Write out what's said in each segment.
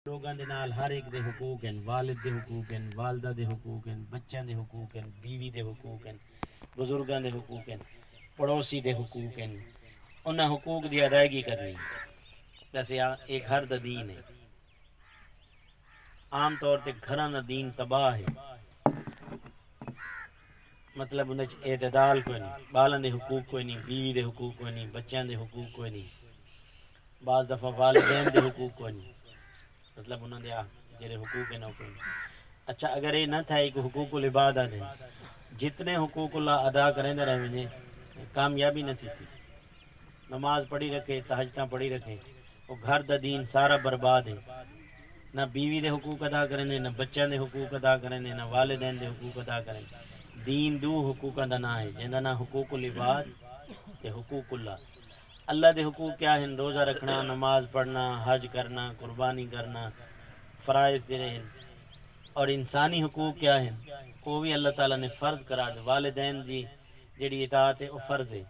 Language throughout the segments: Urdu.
لوگاں دے نال ہر ایک دے حقوق ہیں، والد دے حقوق ہیں، والدہ دے حقوق ہیں، بچیاں دے حقوق ہیں، بیوی دے حقوق ہیں، بزرگاں دے حقوق ہیں، پڑوسی دے حقوق ہیں، انہاں حقوق دی ادائیگی کرنی ویسے ایک گھر دا دین ہے۔ عام طور تے گھراں دا دین تباہ ہے، مطلب انہاں چ اعتدال کوئی نہیں، بالاں دے حقوق کوئی نہیں، بیوی دے حقوق کوئی نہیں، بچیاں دے حقوق کوئی نہیں، بعض دفعہ والدین دے حقوق کوئی نہیں، مطلب انہوں نے جڑے حقوق ہیں کوئی نہیں۔ اچھا اگر یہ نہ تھا ایک حقوق العباد دیں جتنے حقوق اللہ ادا کریں دے رہے ہیں کامیابی نہ تھی سی، نماز پڑھی رکھے، تہجداں پڑھی رکھے، وہ گھر دا دین سارا برباد ہے، نہ بیوی دے حقوق ادا کریں دے، نہ بچوں دے حقوق ادا کریں دے، نہ والدین دے حقوق ادا کریں دے۔ دین دو حقوقاں دا نام ہے جنہاں نام حقوق العباد تے حقوق اللہ۔ اللہ دے حقوق کیا ہیں؟ روزہ رکھنا، نماز پڑھنا، حج کرنا، قربانی کرنا، فرائض دینے ہیں۔ اور انسانی حقوق کیا ہیں؟ وہ بھی اللہ تعالیٰ نے فرض قرار دے، والدین دی جڑی اطاعت ہے وہ فرض ہے،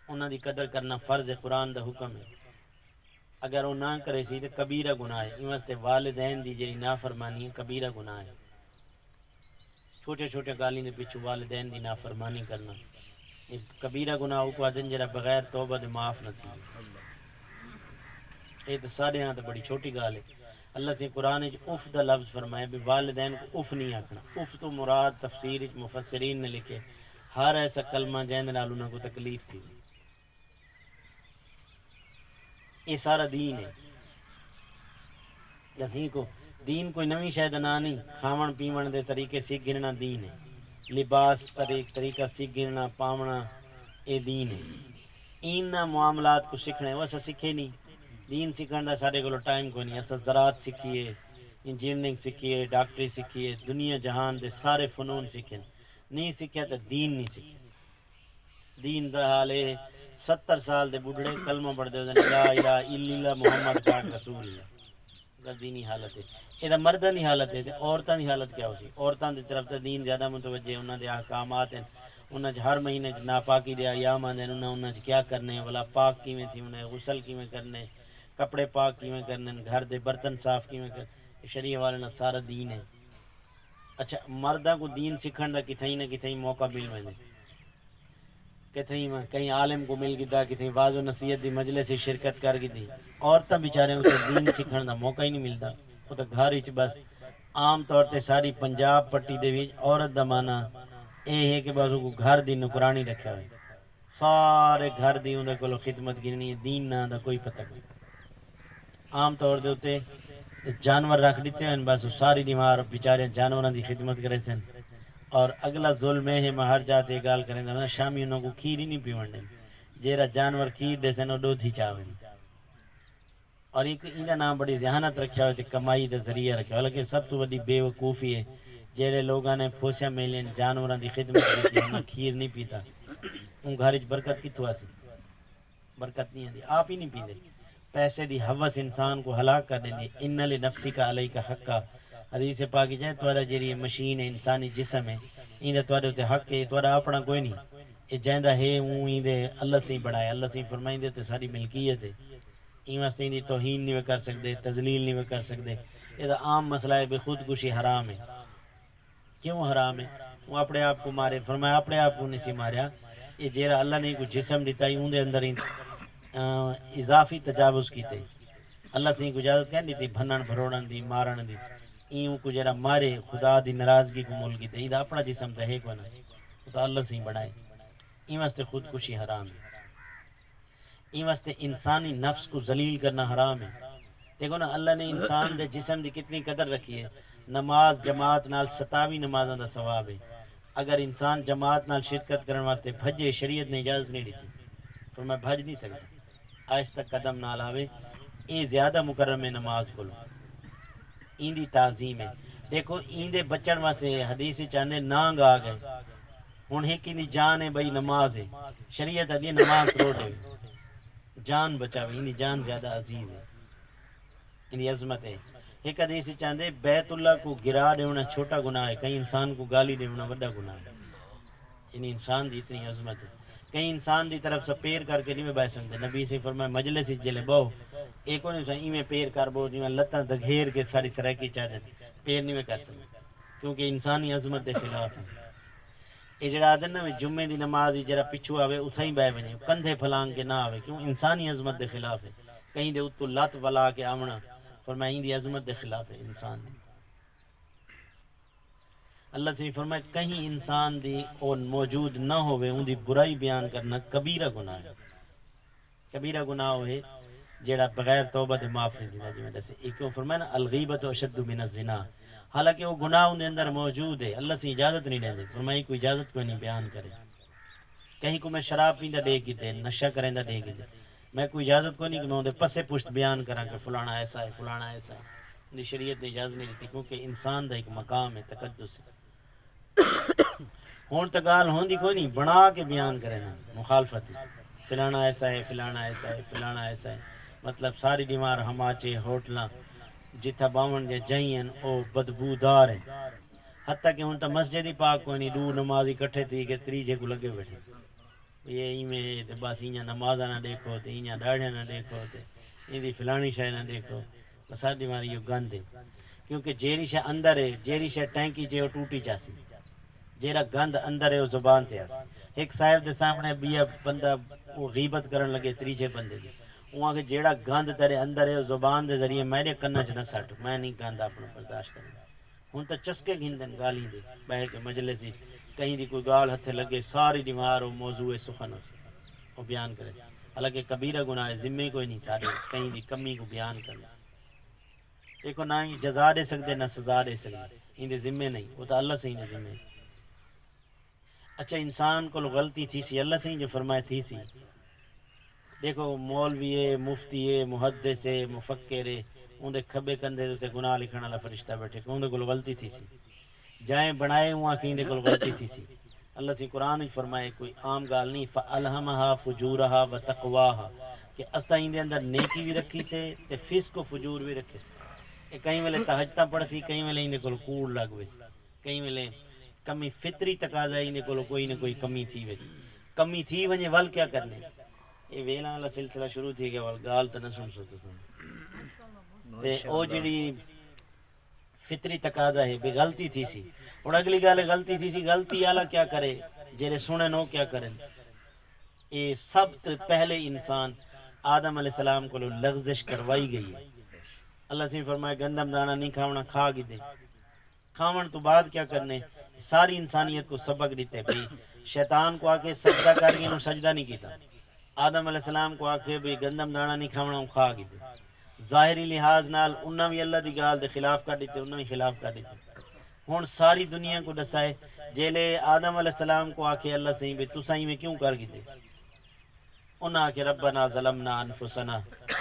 انہاں دی قدر کرنا فرض ہے، قرآن دا حکم ہے۔ اگر وہ نہ کرے سی تو کبیرہ گناہ ہے، اس واسطے والدین دی جڑی نافرمانی ہے کبیرہ گناہ ہے۔ چھوٹے چھوٹے گالی دے پیچھے والدین دی نافرمانی کرنا یہ کبیرہ گناہ کو آدن جڑا بغیر توبہ دے معاف نہ تھی۔ یہ تو سارے ہاں تو بڑی چھوٹی گال ہے۔ اللہ سے قرآن اف دا لفظ فرمایا بھی والدین کو اف نہیں آکھنا۔ اف تو مراد تفسیر مفسرین نے لکھے ہر ایسا کلمہ جہاں نال انہاں کو تکلیف تھی۔ یہ سارا دین ہے، جسی کو دین کوئی نویں شاید نہ نہیں، کھاون پیون دے طریقے سیکھ گرنا دین ہے، لباس طریقہ سیکھ گرنا پاونا اے دین ہے۔ این معاملات کو سیکھنے وہ اسا سیکھے نہیں، دین سیکھن دا سارے کو ٹائم کوئی نہیں، اسا زراعت سیکھیے، انجینئرنگ سیکھیے، ڈاکٹری سیکھیے، دنیا جہان دے سارے فنون سیکھیں، نہیں سیکھیا تو دین نہیں سیکھیا۔ دین دا حال ہے 70 سال دے بڑھڑے کلمہ پڑھ دے لا الہ الا اللہ محمد پاک رسول اللہ، دینی حالت ہے۔ یہ مردوں کی حالت ہے، عورتوں کی حالت کیا ہو سی؟ عورتوں کی طرف تو دین زیادہ متوجہ ہے، انہوں دے احکامات ہیں، انہوں نے ہر مہینے ناپاکی دے ایام آتے ہیں، انہوں نے کیا کرنے والا پاک کیویں تھی، انہیں غسل کیویں کرنے، کپڑے پاک کیویں کرنے، گھر دے برتن صاف کیویں کرنے، شریعت والے نے سارا دین ہے۔ اچھا مردوں کو دین سیکھن دا کتھیں نہ کتھیں موقع مل ویندے، کتھیں کہیں عالم کو مل گیا، کتھیں واعظ و نصیحت دی مجلس سے شرکت کر گئی، عورتیں بیچارے کو دین سیکھن دا موقع ہی نہیں ملتا، وہ تو گھر وچ بس عام طور تے ساری پنجاب پٹی دے وچ عورت دا مانا اے ہے کہ بس وہ گھر دی نوکرانی رکھیا ہوئے، سارے گھر دی اندر کولو خدمت گرنی ہے، دین نہ دا کوئی پتہ نہیں۔ عام طور دے ہوتے جانور رکھ دیتے ہیں، بس وہ ساری دیوار بیچارے جانوراں دی خدمت کرے سن۔ اور اگلا ظلم ہے مہر جاتے گال کریں دا شامی انہوں کو کھیر ہی نہیں پیون دیں، جیرا جانور کھیر دے سن وہ دودھ ہی چاویں۔ اور ایک ان نام بڑی ذہانت رکھا ہوئے کمائی دا ذریعہ رکھا ہوئے، حالانکہ سب تو بڑی بے وقوفی ہے جیڑے لوگاں نے پھوسیاں میلیں جانوراں دی خدمت کی انہاں کھیر نہیں پیتا، ان گھر وچ برکت کتھوں آسی؟ برکت نہیں آتی، آپ ہی نہیں پیندے۔ پیسے دی حوث انسان کو ہلاک کر دیندی، ان لنفسک علیک حقا، حدیث پاک جائے تہاڈا جیڑی مشین ہے انسانی جسم ہے ایندا تہاڈے تے حق ہے، تہاڈا اپنا کوئی نہیں، یہ جیندا ہے اون ایندے اللہ سے بڑھایا، اللہ سے فرمائندے تے ساری ملکیت ہے، این واسطے دی توہین نہیں کر سکتے، تذلیل نہیں کر سکتے۔ یہ عام مسئلہ ہے کہ خودکشی حرام ہے۔ کیوں حرام ہے؟ وہ اپنے آپ کو مارے، فرمایا اپنے آپ کو نہیں سی ماریا، یہ جیرا اللہ نے کوئی جسم دیتا ہے اون دے اندر اضافی تجاوز کیتے، اللہ سے کو اجازت کہہ دیتی بھنن بھروڑن دی مارن دی، ایوں کو جرا مارے خدا دی ناراضگی کو مول کیتے، یہ اپنا جسم تے ہے کوئی نہ، وہ تو اللہ سے بنائے، این واسطے خودکشی حرام ہے۔ این واسطے انسانی نفس کو ذلیل کرنا حرام ہے۔ دیکھو نا اللہ نے انسان دے جسم دی کتنی قدر رکھی ہے، نماز جماعت نال 27 نمازاں دا ثواب ہے، اگر انسان جماعت نال شرکت کرنے واسطے بھجے شریعت نے اجازت نہیں دیتی، فرمایا بھج نہیں سکتا، آہستہ قدم نال آوے، یہ زیادہ مکرم ہے نماز کو، این دی تعظیم ہے۔ دیکھو این دے بچن واسطے حدیث چاندے نانگ آ گئے، ہن ایک دی جان ہے بھائی نماز ہے، شریعت دی نماز روٹ ہے، جان بچاوے، ان دی جان زیادہ عزیز ہے، ان دی عظمت ہے۔ ایک حدیث چاندے بیت اللہ کو گرا دینا چھوٹا گناہ ہے، کئی انسان کو گالی دینا بڑا گناہ ہے، یعنی انسان دی اتنی عظمت ہے۔ کئی انسان دی طرف سے پیر کر کے نہیں بہ سکتے، نبی سے فرمایا مجلس جلے بہو ایک کو نہیں ایویں پیر کر بو جی لتاں دگھیر کے ساری سرائکی چاہ دیں پیر نہیں میں کر سکتا کیونکہ انسانی عظمت دے خلاف ہے یہ جڑا آدھے نا جمعے دی نماز جڑا پچھو آوے اتھائی بہ ونے کندھے پھلانگ کے نہ آوے کیوں انسانی عظمت دے خلاف ہے کہیں دے اتو لت ولا کے آمنا فرمائیں دی عظمت دے خلاف ہے انسان دی اللہ سے فرمائے کہیں انسان دی اور موجود نہ ہوئے ان دی برائی بیان کرنا کبیرہ گناہ ہے کبیرہ گناہ ہوئے جیڑا بغیر توبہ دے معاف نہیں دینا جی سے ایک فرمائے نا الغیبت اشد من الزنا حالانکہ وہ گناہ ان دے اندر موجود ہے اللہ سے اجازت نہیں لیندے فرمائی کوئی اجازت کوئی نہیں بیان کرے کہیں کو میں شراب پیندا دے کی دے نشہ کریندا دے کی دے میں کوئی اجازت کو نہیں کہ میں دے پسے پشت بیان کراں کہ فلانا ایسا ہے فلانا ایسا ہے شریعت نے اجازت نہیں دیتی کیونکہ انسان دا ایک مقام ہے تقدس ہے ہون تگال ہوندی کوئی نہیں بنا کے بیان کرے نا مخالفت فلانا ایسا ہے فلانا ایسا ہے فلانا ایسا ہے مطلب ساری بیمار ہماچے ہوٹلاں جتھا باون جے جائیں او بدبودار ہیں حتیٰ کہ ہن تا مسجد ہی پاک کوئی نہیں دو نماز اکٹھے تھی کہ تریجے کو لگے بیٹھے یہ ایویں تے بس اینجا نماز نہ دیکھو تے اینجا داڑھے نہ دیکھو تے ایندی فلانی شے نہ دیکھو بس ساری ماری یہ گند ہے کیونکہ جیری شے اندر ہے جیری شے ٹینکی جے وہ ٹوٹی چاسی جیرا گند اندر ہے وہ زبان تے آسی ایک صاحب دے سامنے بیا بندہ وہ غیبت کرن لگے تریجے بندے دی وہاں کہ جیڑا گند تیرے اندر ہے وہ زبان دے ذریعے میرے کنہ چ نہ سٹ میں نہیں گند اپنا برداشت کروں ہوں تو چسکے گھندن گالی دے بہ کے مجلس ہی کہیں دی کوئی گال ہتھے لگے ساری دیوار و موضوع سخن ہو سی وہ بیان کرے حالانکہ کبیرہ گناہ ہے ذمے کوئی نہیں سارے کہیں دی کمی کو بیان کرنا دیکھو نہ ہی جزا دے سکتے نہ سزا دے سکتے ان دے ذمے نہیں وہ تو اللہ سے ہی نے ذمے اچھا انسان کو غلطی تھی سی اللہ سے ہی جو فرمائے تھی سی دیکھو مولوی ہے مفتی ہے محدث ہے مفکر ہے ان دے کھبے کندھے تے گناہ لکھن والا فرشتہ بیٹھے کہ ان دے کول غلطی تھی سی جائیں بنائے ہوا کہ ان دے کول غلطی تھی سی اللہ سے قرآن ہی فرمائے کوئی عام گال نہیں فَأَلْهَمَهَا فُجُورَهَا وَتَقْوَاهَا کہ اسا ان دے اندر نیکی بھی رکھی سے تے فسق و فجور بھی رکھے سے کہ کہیں ویلے تہجدہ پڑھ سی کہیں ویلے ان دے کول کوڑ لگ وے سی کہیں ویلے کمی فطری تقاضا ان دے کول کوئی نہ کوئی کمی تھی وے سی کمی تھی ونجے ول کیا کرنے یہ ویلا والا سلسلہ شروع تھی گیا گال تو نہ سن سو تو تے او جڑی فطری تقاضا ہے بے غلطی تھی سی اور اگلی گال غلطی تھی سی غلطی والا کیا کرے جڑے سنے نو کیا کریں یہ سب تو پہلے انسان آدم علیہ السلام کو لغزش کروائی گئی ہے اللہ سے فرمائے گندم دانا نہیں کھاونا کھا گی دے کھاون تو بعد کیا کرنے ساری انسانیت کو سبق دیتے بھی شیطان کو آکے سجدہ کر گئی نو سجدہ نہیں کیتا آدم علیہ السلام کو آکے بھی گندم دانا نہیں کھاونا کھا گی دے ظاہری لحاظ نال انہاں بھی اللہ دی گال دے خلاف کر دیتے انہاں بھی خلاف کر دیتے ہن ساری دنیا کو دسائے جیلے آدم علیہ السلام کو آکے اللہ سے بھی تساں میں کیوں کر گئی دے انہاں کہ ربنا ظلمنا انفسنا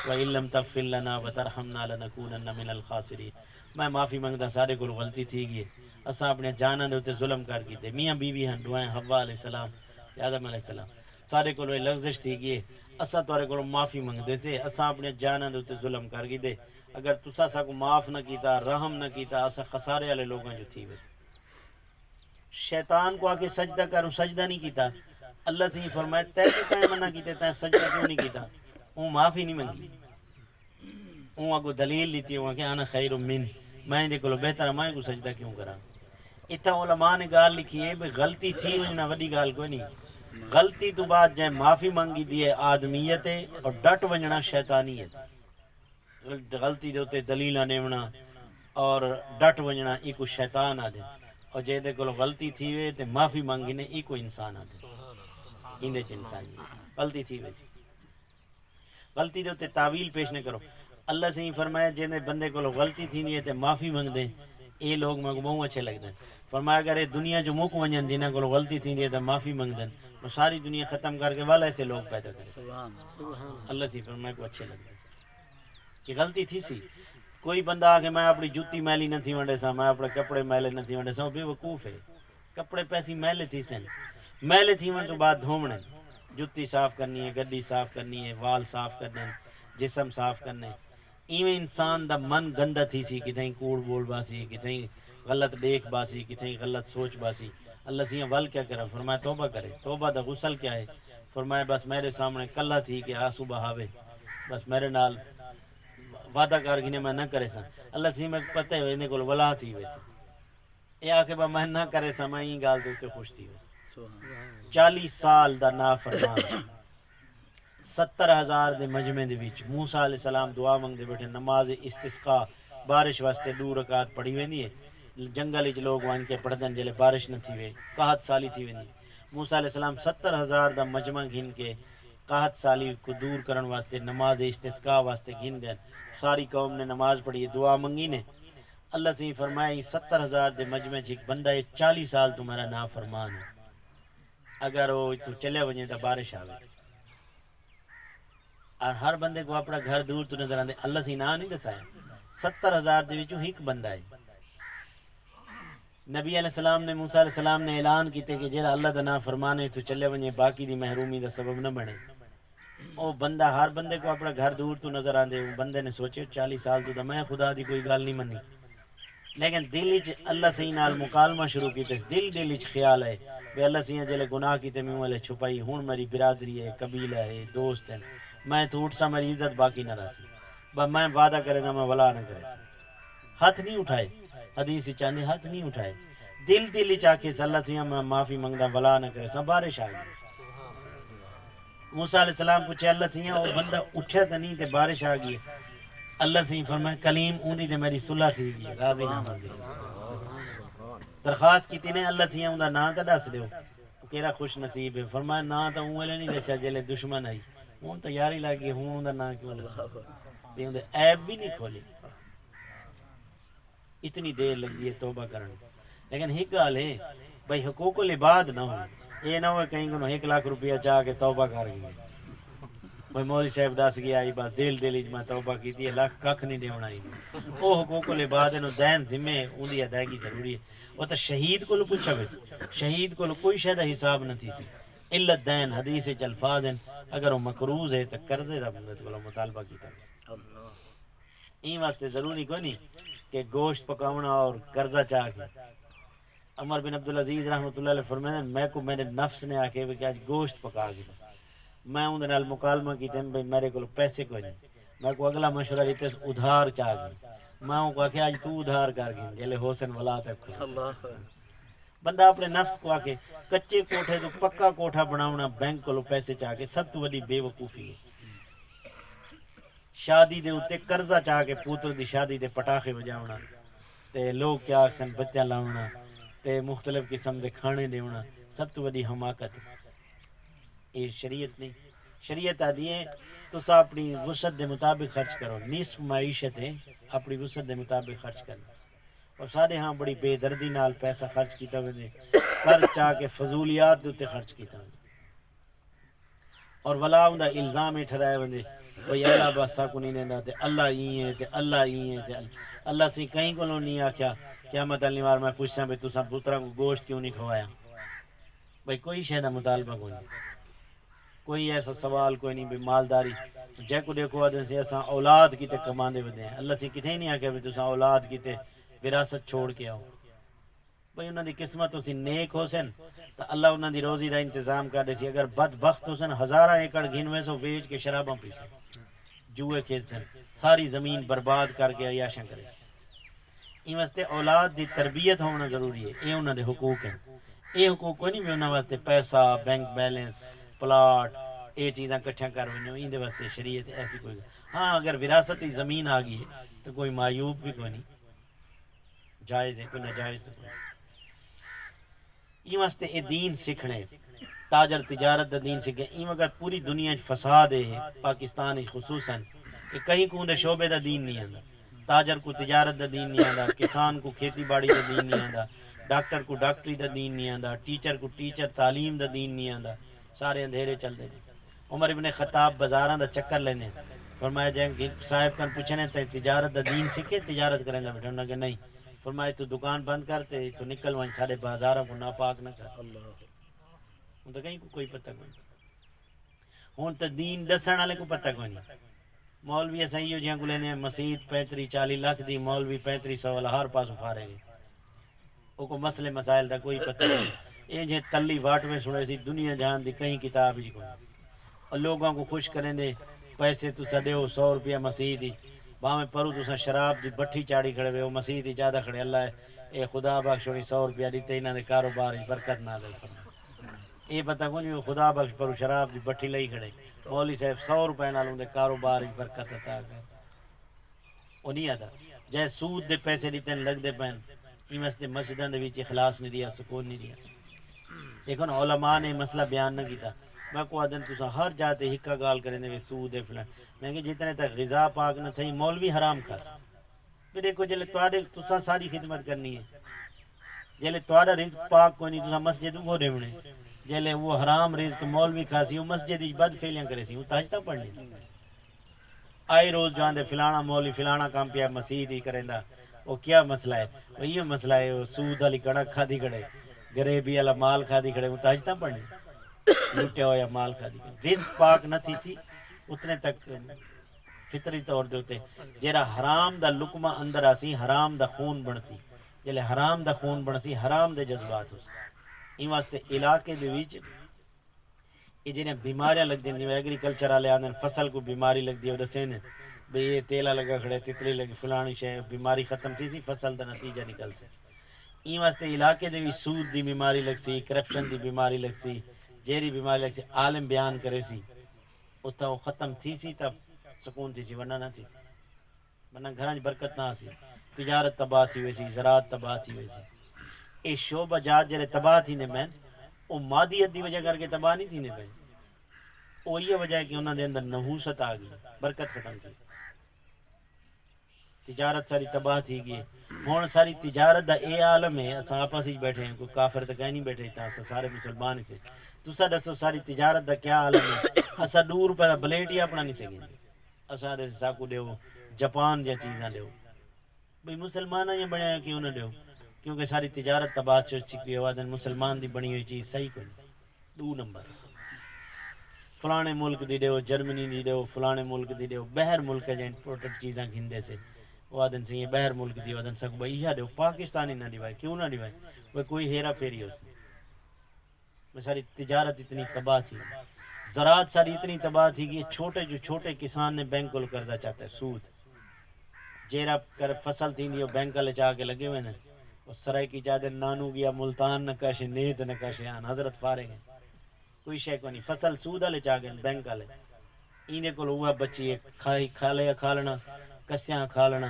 وان لم تغفر لنا وترحمنا لنكونن من الخاسرین میں معافی منگدا سارے کو غلطی تھی گئی اساں اپنے جاناں دے تے ظلم کر گئی تے میاں بیوی ہن دوئیں حوا علیہ السلام تے آدم علیہ السلام سارے کو لغزش تھی گئی اساں تورے کو معافی منگدے سے اساں اپنے جاناں دے تے ظلم کر گئی دے اگر تساں سا کو معاف نہ کیتا رحم نہ کیتا اساں خسارے والے لوگاں جو تھی وے شیطان کو آ کے سجدہ کروں سجدہ نہیں کیتا اللہ سے ہی فرمایا تے کہیں منع کیتے تے سجدہ کیوں نہیں کیتا وہ معافی نہیں منگی وہ کو دلیل لیتی ہوں کہ انا خیر من میں دے کولو بہتر میں کو سجدہ کیوں کراں اتنا علماء نے گال لکھی ہے بھئی غلطی تھی نہ وڈی گال کوئی نہیں غلطی تو بعد جائے معافی مانگی دیے آدمیت اور ڈٹ ونجنا شیطانیت غلطی دے ہوتے دلیلہ نیونا اور ڈٹ ونجنا ایکو شیطان آدھے اور جے دے کولو غلطی تھی وے تے معافی مانگی نے ایکو انسان آدھے اندے چ انسانی غلطی تھی وے غلطی دے ہوتے تعویل پیش نہ کرو اللہ سے ہی فرمایا جے دے بندے کولو غلطی تھی نہیں تے معافی مانگ دیں اے لوگ مجھے بہت اچھے لگتے ہیں فرمایا اگر یہ دنیا جو مک ونجن جنہاں کو غلطی تھی ہے تو معافی منگ دیں تو ساری دنیا ختم کر کے والا ایسے لوگ پیدا کریں اللہ سے فرمایا کو اچھے لگتے ہیں کہ غلطی تھی سی کوئی بندہ آ کے میں اپنی جوتی میلی نہ تھی ونڈے سا میں اپنے کپڑے میلے نہ تھی ونڈے سا وہ بے وقوف ہے کپڑے پیسی میلے تھی سن میلے تھی ون تو بعد دھومنے جوتی صاف کرنی ہے گڈی صاف کرنی ہے وال صاف کرنے جسم صاف کرنے ایویں انسان دا من گندا تھی سی کتیں کوڑ بول باسی کتیں غلط دیکھ باسی کتیں غلط سوچ باسی اللہ سے ول کیا کرا فرمایا توبہ کرے توبہ دا غسل کیا ہے فرمایا بس میرے سامنے کلہ تھی کہ آنسو بہاوے بس میرے نال وعدہ کر گنے میں نہ کرے سا اللہ سی میں پتہ ہے انہیں کول ولا تھی ویسے اے آکے با میں نہ کرے سا میں ہی گال دے تے خوش تھی ویسے 40 سال دا نافرمان 70,000 دے مجمع دے وچ موسیٰ علیہ السلام دعا منگ دے بیٹھے نماز استسقاء بارش واسطے 2 رکعت پڑھی ویندی ہے جنگل وچ لوگ وان کے پڑھدن جلے بارش نہ تھی وے 61 سالی تھی ویندی موسیٰ علیہ السلام 70,000 دا مجمع گھن کے 61 سالی کو دور کرن واسطے نماز استسقاء واسطے گھن گئے ساری قوم نے نماز پڑھی دعا منگی نے اللہ سے فرمایا 70,000 دے مجمع چ ایک بندہ ہے 40 سال تمہارا نافرمان ہے اگر وہ تو چلے وجے تو بارش آوے اور ہر بندے کو اپنا گھر دور تو نظر آندے اللہ سے نہ نہیں دسایا 70,000 دے وچوں ایک بندہ ہے نبی علیہ السلام نے موسیٰ علیہ السلام نے اعلان کیتے کہ جڑا اللہ دا نافرمان ہے تو چلے وجے باقی دی محرومی دا سبب نہ بنے او بندہ ہر بندے کو اپنا گھر دور تو نظر آندے وہ بندے نے سوچے 40 سال تو میں خدا دی کوئی گل نہیں منی لیکن دل وچ اللہ سے نال مکالمہ شروع کیتے دل وچ خیال ہے کہ اللہ سے جلے گناہ کیتے میں والے چھپائی ہن میری برادری ہے قبیلہ ہے دوست ہے میں تو اٹھ سا میری عزت باقی نہ رہسی بس میں وعدہ کرے دا میں ولا نہ کرے ہاتھ نہیں اٹھائے حدیث چاندے ہاتھ نہیں اٹھائے دل وچ آ کے اللہ سے میں معافی منگدا ولا نہ کرے بارش آ گئی موسیٰ علیہ السلام پوچھے اللہ سے وہ بندہ اٹھیا تو نہیں تے بارش آ گئی اللہ سے فرمایا کلیم اونی تے میری صلح تھی گئی راضی نہ بندی درخواست کی نے اللہ سے اوندا نام تے دس دیو کیڑا خوش نصیب ہے فرمایا نہ تو اونلے نہیں دسیا جلے دشمن آئی ہوں تیاری لگی ہوں اوندا نام کیوں دسیا تے اوندا عیب بھی نہیں کھولی اتنی دیر لگی ہے توبہ کرنے لیکن ایک گل ہے بھائی حقوق العباد نہ ہو یہ نہ ہو کہیں کو 1 لاکھ روپیہ چاہ کے توبہ کر گئی بھائی مولوی صاحب دس گیا آئی بس دل میں توبہ کی لاکھ کھ نہیں دیونا وہ حقوق العباد نو دین ذمے ان کی ادائیگی ضروری ہے وہ تو شہید کو پوچھا شہید کو کوئی شاید حساب نہ تھی سی علت دین حدیث چ الفاظ ہیں اگر وہ مقروض ہے تو قرضے کا بندے کو مطالبہ کیتا این واسطے ضروری کوئی نہیں کہ گوشت پکاونا اور قرضہ چاہ کے عمر بن عبدالعزیز رحمۃ اللہ علیہ فرمایا میں کو میرے نفس نے آ کے کہ آج گوشت پکا کے میں اندر نال مکالمہ کیتے بھائی میرے کو پیسے کوئی نہیں میں کو اگلا مشورہ دیتے ادھار چاہ گئی میں ان کو آخیا آج تو ادھار کر گئی جلے حسن ولا تک بندہ اپنے نفس کو آ کے کچے کوٹھے تو پکا کوٹھا بناونا بینک کو پیسے چاہ کے سب تو بڑی بے وقوفی ہے شادی دے اوتے قرضہ چاہ کے پوتر دی شادی دے پٹاخے بجاونا تے لوگ کیا آکھن بچہ لاونا تے مختلف قسم دے کھانے دیونا سب تو بڑی حماقت ہے یہ شریعت نہیں شریعت آدھی ہے تو سا اپنی وسعت دے مطابق خرچ کرو نصف معیشت ہے اپنی وسعت دے مطابق خرچ کرنا اور سارے ہاں بڑی بے دردی نال پیسہ خرچ کیتا ہوئے کر چاہ کے فضولیات دے تے خرچ کیتا ہوئے اور ولا ہوندا الزام ٹھرائے وندے بھئی اللہ باسا کو نہیں دیندا تے اللہ ہی ہے تے اللہ ہی ہے تے اللہ سے کہیں کو نہیں آکھیا قیامت علی وار میں پوچھاں بھئی تساں پترا کو گوشت کیوں نہیں کھوایا بھئی کوئی شے دا مطالبہ کوئی نہیں کوئی ایسا سوال کوئی نہیں بھی مالداری جے کو دیکھو آدھے سے ایسا اولاد کیتے کماندے ودے ہیں اللہ سے کتے نہیں آکھیا بھی تساں اولاد کیتے وراثت چھوڑ کے آؤ بھئی انہاں دی قسمت اسی نیک ہو سن تو اللہ انہاں دی روزی دا انتظام کر دے سی اگر بدبخت ہو سن 1000 ایکڑ گھنوے سو بیچ کے شراباں پی سن جوئے کھیل سن ساری زمین برباد کر کے عیاشاں کرے این واسطے اولاد دی تربیت ہونا ضروری ہے یہ انہاں دے حقوق ہیں یہ حقوق کوئی نہیں بھی انہاں واسطے پیسہ بینک بیلنس پلاٹ یہ چیزاں کٹھیاں کر ونجو ان دے واسطے شریعت ایسی کوئی ہاں اگر وراثتی زمین آ گئی ہے تو کوئی معیوب بھی کوئی نہیں جائز ہے کوئی ناجائز تو کوئی این واسطے یہ دین سیکھنے تاجر تجارت دا دین سیکھے این اگر پوری دنیا فساد ہے پاکستان خصوصاً کہ کہیں کو دے شعبے دا دین نہیں آندا تاجر کو تجارت دا دین نہیں آندا کسان کو کھیتی باڑی دا دین نہیں آندا ڈاکٹر کو ڈاکٹری دا دین نہیں آندا ٹیچر کو ٹیچر تعلیم دا دین نہیں آندا سارے اندھیرے چل دے عمر ابن خطاب بازاراں دا چکر لینے فرمایا جائیں صاحب کن پوچھنے تے تجارت دا دین سیکھے تجارت کریں گا بیٹھا انہوں نے کہ نہیں فرمایا تو دکان بند کرتے تو نکل وہیں سارے بازاراں کو ناپاک نہ کر ہوں تو کہیں کوئی پتہ کوئی نہیں ہوں تو دین دسن والے کو پتہ کوئی نہیں مولوی ایسا ہی ہو جہاں کو لینے مسجد 35-40 لاکھ دی مولوی 3500 والا ہر پاس افارے گے وہ کو مسئلے مسائل دا کوئی پتہ نہیں یہ جے تلی واٹ میں سنے سی دنیا جہان دی کہیں کتاب ہی کوئی اور لوگوں کو خوش کریں دے پیسے تو سدے ہو 100 روپیہ مسجد ہی باویں پرو تساں شراب دی بٹھی چاڑی کھڑے وے او مسیح دی زیادہ کھڑے اللہ ہے اے خدا بخشونی 100 روپیہ دیتے انہاں دے کاروبار وچ برکت نازل فرما اے پتہ کوئی نہیں خدا بخش پرو شراب دی بٹھی لئی کھڑے مولوی صاحب 100 روپے نال اون دے کاروبار وچ برکت عطا کر او نہیں آتا جے سود دے پیسے دیتے لگ دے پین این واسطے مسجداں دے وچ اخلاص نہیں دیا سکون نہیں دیا دیکھو نا علماء نے مسئلہ بیان نہ کیتا میں کو آدن تساں ہر جاتے ہکا گال کریں دے سود ہے فلان میں کہ جتنے تک غذا پاک نہ تھئی مولوی حرام کھاس بھی دیکھو جلے تواڈے تساں ساری خدمت کرنی ہے جلے تواڈا رزق پاک کوئی نہیں تساں مسجد وہ دیونے جلے وہ حرام رزق مولوی کھاسی وہ مسجد وچ بد فعلیاں کرے سی وہ تہجد پڑھنی آئے روز جاندے فلانا مولوی فلانا کام پیا مسجد ہی کریندا وہ کیا مسئلہ ہے وہ یہ مسئلہ ہے وہ سود والی کڑک کھادی کھڑے غریبی والا مال کھادی کھڑے وہ تہجد پڑھنی لوٹیا ہوا مال کھادی کھڑے رزق پاک نہ تھی سی اتنے تک فطری طور دے ہوتے جیرا حرام دا لقمہ اندر آسی حرام دا خون بنسی جلے حرام دا خون بنسی حرام دے جذبات ہو این واسطے علاقے دے وچ یہ جنہیں بیماریاں لگ دیں جو ایگریکلچر والے آدھے فصل کو بیماری لگ دی وہ دسیں بھئی یہ تیلا لگا کھڑے تتلی لگی فلانی شے بیماری ختم تھی سی فصل دا نتیجہ نکل سے این واسطے علاقے دے وچ سود دی بیماری لگ سی کرپشن دی بیماری لگ سی جیری بیماری لگ سی عالم بیان کرے سی اتھا وہ ختم تھی سی تب سکون تھی سی ورنہ نہ تھی سی ورنہ گھراں برکت نہ آسی تجارت تباہ تھی ہوئی سی زراعت تباہ تھی ہوئی سی اے شعبہ جات جڑے تباہ تھی نے بہن وہ مادیت دی وجہ کر کے تباہ نہیں تھی نے بہن وہ یہ وجہ ہے کہ انہوں نے اندر نحوست آ گئی برکت ختم تھی تجارت ساری تباہ تھی گئی ہوں ساری تجارت دا اے عالم ہے اساں آپس وچ بیٹھے ہیں کوئی کافر تے کہیں نہیں بیٹھے تا سارے مسلمان ہی سے تساں دسو ساری تجارت دا کیا عالم ہے اساں 2 روپے دا بلیٹ ہی اپنا نہیں سکیں اساں دے ساکو دیو جاپان جا چیزاں دیو بھئی مسلمان یہ بنیا کیوں نہ دیو کیونکہ ساری تجارت تباہ چو چکی ہوا دن مسلمان دی بنی ہوئی چیز صحیح کوئی 2 نمبر فلانے ملک دی دیو جرمنی دی دیو فلانے ملک دی دیو بہر ملک جائیں امپورٹڈ چیزاں گھندے سے وہ آدن سے یہ بہر ملک دی آدن سکو بھئی یہ دیو پاکستانی نہ دیوائے کیوں نہ دیوائے وہ کوئی ہیرا پھیری ہو سی وہ ساری تجارت اتنی تباہ تھی زراعت ساری اتنی تباہ تھی کہ چھوٹے کسان نے بینک کو قرضہ چاہتا ہے سود جیرا کر فصل تھی وہ بینک والے چاہ کے لگے ہوئے ہیں اس سرائی کی چاہتے نانو گیا ملتان نکاشے نیت نکاشے آن حضرت فارغ ہیں کوئی شے کو نہیں فصل سود والے چاہ گئے بینک والے ایندے کو ہوا بچی ہے کھا لیا کھا لینا کسیاں کھا لینا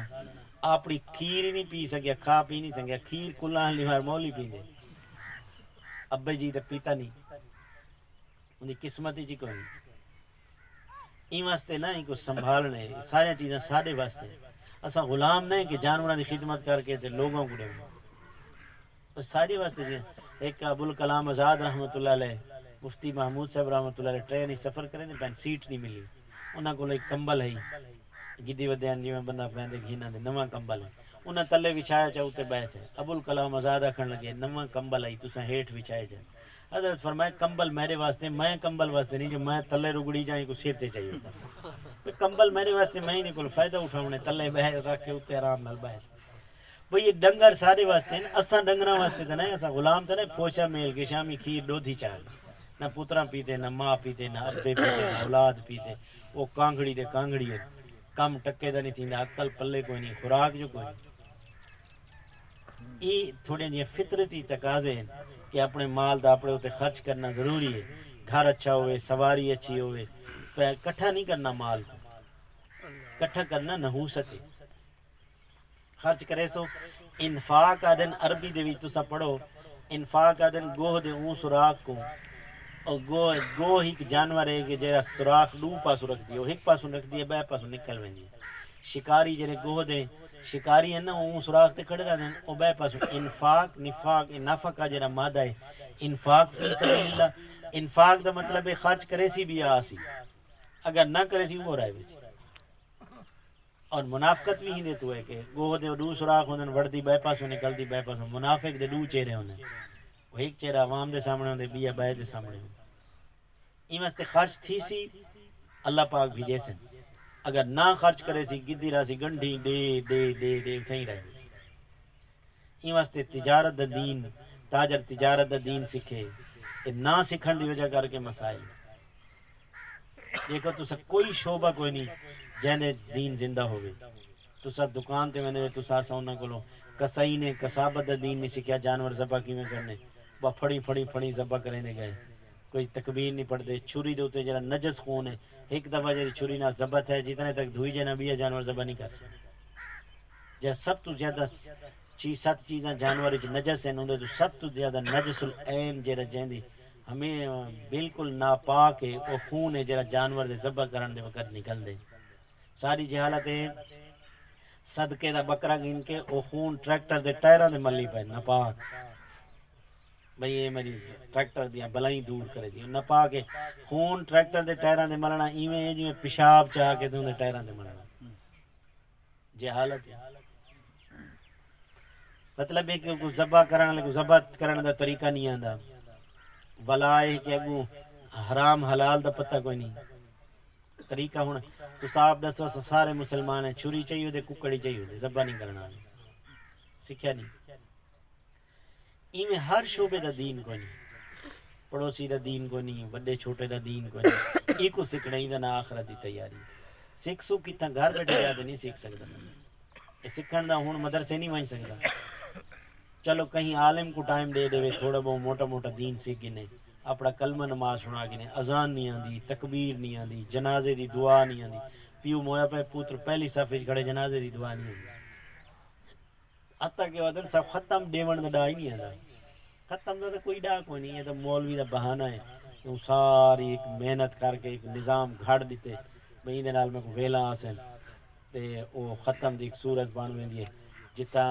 اپنی کھیر ہی نہیں پی سکیا کھا پی نہیں سکیا کھیر کلا لیوار مولی پی دے ابے جی تو پیتا نہیں ان کی قسمت ہی کوئی نہیں این واسطے نہ کو سنبھالنے ساری چیزیں سارے واسطے اسا غلام نہیں کہ جانوراں دی خدمت کر کے تے لوگوں کو دے ساری واسطے جی ایک ابوالکلام آزاد رحمۃ اللہ علیہ مفتی محمود صاحب رحمۃ اللہ علیہ ٹرین ہی سفر کریں پین سیٹ نہیں ملی انہاں کو ایک کمبل ہے گدی ودیان جی میں بندہ پہندے گھینا دے نواں کمبل ہے انہاں تلے وچھایا چا اوتے بیٹھے ابوالکلام آزاد آکھن لگے نواں کمبل ہے تساں ہیٹھ وچھائے جا حضرت فرمایا کمبل میرے واسطے میں کمبل واسطے نہیں جو میں تلے رگڑی جائیں کو سر تے چاہیے ہوتا کمبل میرے واسطے میں ہی نہیں کوئی فائدہ اٹھاونے تلے بیٹھ رکھ کے اوتے آرام نال بیٹھ بھئی یہ ڈنگر سارے واسطے ہیں اساں ڈنگراں واسطے تے نہیں اساں غلام تے نہیں پوچھا میل کے شامی کھیر دودھی چاہ نہ پتراں پیتے نہ ماں پیتے نہ ابے پیتے نہ اولاد پیتے وہ کانگڑی دے کانگڑی ہے کم ٹکے دا نہیں تھیندا عقل پلے کوئی نہیں خوراک جو کوئی نہیں یہ تھوڑے جی فطرتی تقاضے ہیں کہ اپنے مال دا اپنے ہوتے خرچ کرنا ضروری ہے گھر اچھا ہوئے سواری اچھی ہوئے کٹھا نہیں کرنا مال کٹھا کرنا نحوست ہے خرچ کرے سو انفاق آدن عربی دے وچ تساں پڑھو انفاق آدن گوہ دے اون سوراخ کو اور گوہ ایک جانور ہے کہ جیرا سوراخ 2 پاسوں رکھ دی ایک پاسوں رکھ دی بے پاسوں نکل ویندی شکاری جڑے گوہ دے شکاری ہیں نا اون سوراخ تے کھڑے رہندے او بے پاسوں انفاق نفاق نفق کا جڑا مادہ ہے انفاق فی سبیل اللہ انفاق دا مطلب ہے خرچ کرے سی بھی آسی اگر نہ کرے سی وہ رہے سی اور منافقت بھی ہی دے تو ہے کہ گوہ دے 2 سوراخ ہوندن وردی بے پاسوں نکلدی بے پاسوں منافق دے 2 چہرے ہوندے وہ ایک چہرہ عوام دے سامنے ہوندے بیا بے دے سامنے ہوندے این واسطے خرچ تھی سی اللہ پاک بھیجے سن اگر نہ خرچ کرے سی گدی راسی گنڈی دے دے دے دے تھیں رہے سی این واسطے تجارت دا دین تاجر تجارت دا دین سکھے نہ سکھن دی وجہ کر کے مسائل دیکھو تو کوئی شعبہ کوئی نہیں جہندے دین زندہ ہوگی تسا دکان تے ویندے تسا اساں انہاں کولوں کسائی نے کسابت دا دین نہیں سکھیا جانور ذبح کیویں کرنے وہ پھڑی پھڑی پھڑی ذبح کرنے گئے کوئی تکبیر نہیں پڑھتے چھری دے اوتے جڑا نجس خون ہے ایک دفعہ جڑی چھری نال ضبط ہے جتنے تک دھوئی جے نبی جانور ذبح نہیں کر سکتے جے سب تو زیادہ سات چیزاں جانور وچ نجس ہیں اندے تو سب تو زیادہ نجس العین جڑا جیندی ہمیں بالکل ناپاک ہے او خون ہے جڑا جانور دے ذبح کرن دے وقت نکل دے ساری جہالت ہے صدقے دا بکرا گن کے او خون ٹریکٹر دے ٹائراں دے ملی پے ناپاک بھئی یہ میری ٹریکٹر دیا بلائیں دور کرے دی ناپاک ہے خون ٹریکٹر دے ٹائراں دے ملنا ایویں ہے جویں پیشاب چاہ کے تے ٹائراں دے ملنا جہالت ہے مطلب ہے کہ کوئی ذبح کرن لے ذبح کرن دا طریقہ نہیں آندا ولا ہے کہ اگوں حرام حلال دا پتہ کوئی نہیں طریقہ ہن تو صاحب دسو سارے مسلمان ہیں چھری چاہیے تے ککڑی چاہیے ذبح نہیں کرنا سیکھیا نہیں ایویں ہر شعبے دا دین کوئی نہیں پڑوسی دا دین کوئی نہیں بڑے چھوٹے دا دین کوئی نہیں ایک کو سیکھنا ہی دا نہ آخرت دی تیاری سیکھ سو کتنا گھر بیٹھے یاد نہیں سیکھ سکتا یہ سیکھن دا ہن مدرسے نہیں وہیں سکتا چلو کہیں عالم کو ٹائم دے دے تھوڑا بہت موٹا موٹا دین سیکھ گنے اپنا کلمہ نماز سنا گنے اذان نہیں آندی تکبیر نہیں آندی جنازے دی دعا نہیں آندی پیو مویا پہ پوتر پہلی صف وچ کھڑے جنازے دی دعا نہیں آندی حتیٰ کہ ودن سب ختم ڈیون دا ڈا ہی نہیں آندا ختم دا کوئی ڈا کوئی نہیں ہے تو مولوی دا بہانہ ہے کہ ساری ایک محنت کر کے ایک نظام گھڑ دیتے بھئی دے نال میں کو ویلا آسن تے او ختم دی ایک صورت بن ویندی ہے جتنا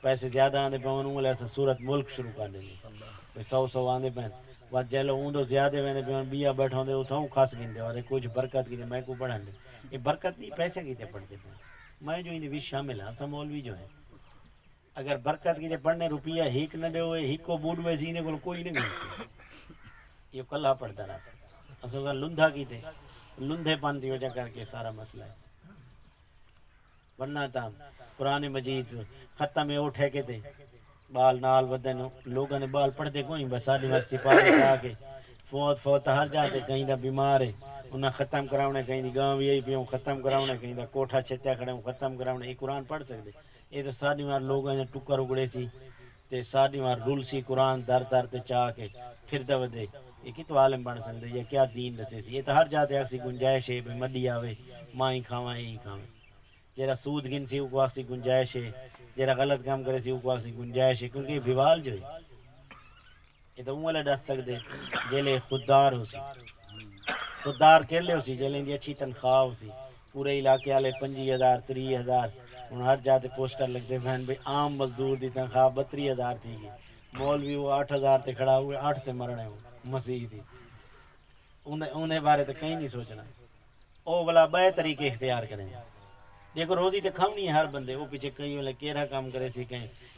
پیسے زیادہ آندے پہ انہوں لے ایسا صورت ملک شروع کر دیں گے 100 آندے پہ وہ جیلو اون زیادہ ویندے پہ بیا بیٹھا ہوندے اتھاؤں خاص گندے ہوندے کچھ برکت کی میں کو پڑھن دے یہ برکت نہیں پیسے کی تے پڑھتے پہ میں جو اندے بھی شامل ہاں سب مولوی جو ہیں اگر برکت کی تے پڑھنے روپیہ ہیک نہ دے ہوئے ہیک کو بوڑ ویسی نے کوئی نہیں گنسی یہ کلہ پڑھتا رہا اصلا لندھا کی تے لندھے پان دی وجہ کر کے سارا مسئلہ ہے ورنہ تا قرآن مجید ختم ہے اٹھے کے تے بال نال ودن لوگوں نے بال پڑھتے کوئی بس ساڈی واسطے سپاہی سے آ کے فوت ہر جاتے کہیں دا بیمار ہے انہیں ختم کراونے کہیں دی گاں بھی پیوں ختم کراونے کہیں دا کوٹھا چھتیا کھڑے ہوں ختم کراونے یہ قرآن پڑھ سکتے یہ تو ساڈی وار لوگوں نے ٹکر اگڑے سی تے ساڈی وار رول سی قرآن در در تے چاہ کے پھر دا ودے یہ کی تو عالم بن سکتے یہ کیا دین دسے سی یہ تو ہر جاتے اکسی گنجائش ہے بھئی مڈی آوے ماں ہی کھاواں یہی کھاواں جیرا سود گن سی وہ آکسی گنجائش ہے جیرا غلط کام کرے سی وہ آکسی گنجائش ہے کیونکہ بھیوال جو ہے یہ تو اولا ڈس سکتے جیلے خوددار ہو سی خوددار کر لے ہو سی جیلے دی اچھی تنخواہ ہو سی پورے علاقے والے 25,000 30,000 ہن ہر جاتے پوسٹر لگتے بہن بھئی عام مزدور دی تنخواہ 32,000 تھی گئی مولوی وہ 8,000 تے کھڑا ہوئے 8 تے مرنے ہو مسیح تھی انہیں بارے تو کہیں نہیں سوچنا او بلا بے طریقے اختیار کریں دیکھو روزی تو کھاونی ہے ہر بندے وہ پیچھے کئی ویلے کیڑا کام کرے سی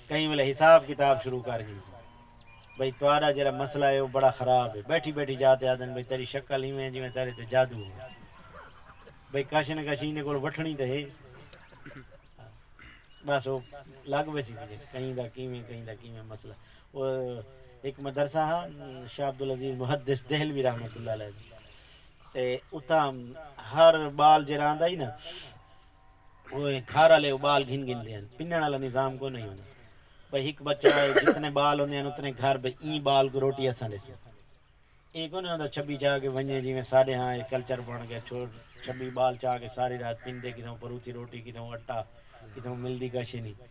کئی ویلے حساب کتاب شروع کر گئی سی بھئی توارا جرا مسئلہ ہے وہ بڑا خراب ہے بیٹھی بیٹھی جاتے آدن بھئی تیری شکل ہی میں جی میں تیرے تے جادو ہے بھئی کش نہ کش انہیں کو وٹھنی تے ہے بس وہ لگ ویسی پیچھے کہیں دا کیویں مسئلہ وہ ایک مدرسہ ہاں شاہ عبدالعزیز محدث دہلوی رحمۃ اللہ علیہ تے اتھا ہر بال جرا آندا ہی نا وہ کھارا لے بال گھن دیں پنن والا نظام کو نہیں ہونا بھئی ایک بچہ جتنے بال ہوندے ہیں اتنے گھر بھئی این بال کو روٹی اساں دے سی ایک نہیں ہوتا چھبی چاہ کے ونجے جی میں سارے ہاں ایک کلچر بن گیا چھبی بال چاہ کے ساری رات پیندے کتوں پروتی روٹی کتوں اٹا کتوں ملدی کشی نہیں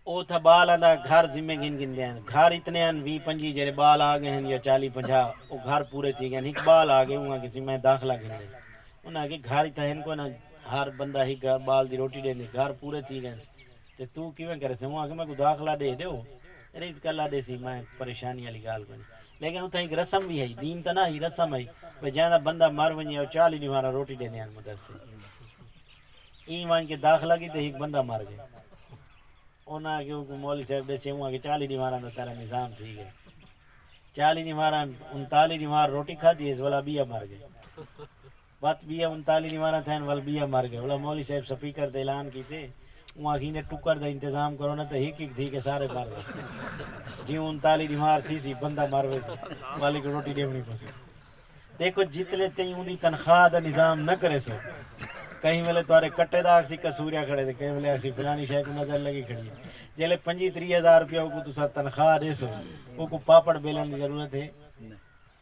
او تھا بال آندا گھر ذمہ گن دیں گھر اتنے ہیں 20-25 جڑے بال آ گئے ہیں یا 40-50 وہ گھر پورے تھی گئے ایک بال آ گئے وہاں کسی میں داخلہ گن دیں انہاں کہ گھر اتنے ہیں کو نا ہر بندہ ہی بال دی روٹی دے گھر پورے تھی گئے تے تو کیویں کرے سے وہاں کہ میں کو داخلہ دے دیو رزق اللہ دے سی میں پریشانی والی گال کوئی لیکن اتنا ایک رسم بھی ہے دین تو نہ ہی رسم ہے بھئی جہاں بندہ مر ونجے اور 40 دیوارا روٹی دینے ہیں مدرسے این وہاں کے داخلہ کی تے ایک بندہ مر گئے انہاں کہ مولوی صاحب دے سے وہاں کہ 40 دیوارا دا تیرا نظام تھی گئے 40 دیوارا 39 دیوار روٹی کھا دی اس والا بیا مر گئے بات بیا 39 دیوارا تھین وال بیا مر گئے والا مولوی صاحب سپیکر دے اعلان کی تے وہاں کی ٹکر دا انتظام کرو نا تو ایک تھی کہ سارے مر گئے جی 39 دیوار تھی سی بندہ مر گئے والی کو روٹی دیونی پسی دیکھو جتنے تھی ان دی تنخواہ دا نظام نہ کرے سو کہیں ویلے تارے کٹے دا آکسی کسوریا کھڑے دے کہیں ویلے آکسی فلانی شے کو نظر لگی کھڑی ہے جیلے 25-30 ہزار روپیہ کو تسا تنخواہ دے سو وہ کو پاپڑ بیلن دی ضرورت ہے